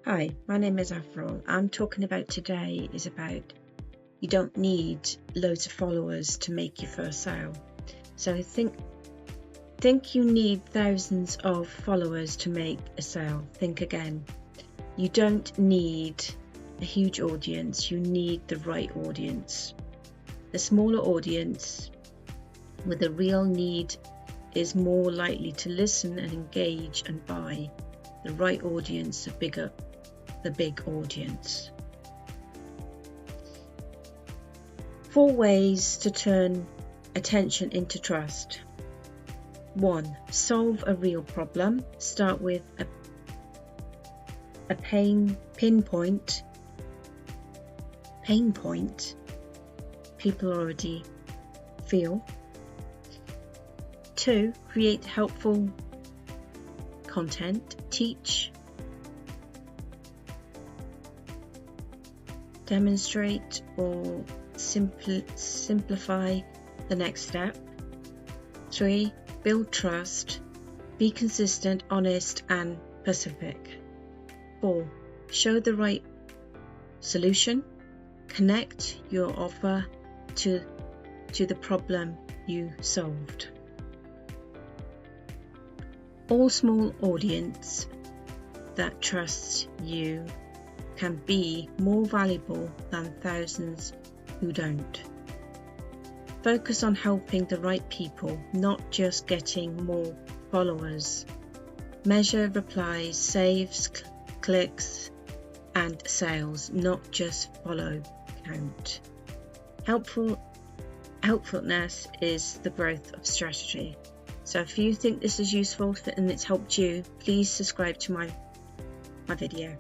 Hi, my name is Avril. I'm talking about today is about you don't need loads of followers to make your first sale. So think you need thousands of followers to make a sale. Think again. You don't need a huge audience, you need the right audience. The smaller audience with a real need is more likely to listen and engage and buy. The right audience, the big audience. 4 ways to turn attention into trust. 1. Solve a real problem. Start with a pain point people already feel. 2. Create helpful content. Teach, demonstrate, or simplify the next step. 3. Build trust. Be consistent, honest, and specific. 4. Show the right solution. Connect your offer to the problem you solved. All small audience that trusts you can be more valuable than thousands who don't. Focus on helping the right people, not just getting more followers. Measure replies, saves, clicks, and sales, not just follow count. Helpfulness is the growth of strategy. So if you think this is useful and it's helped you, please subscribe to my video.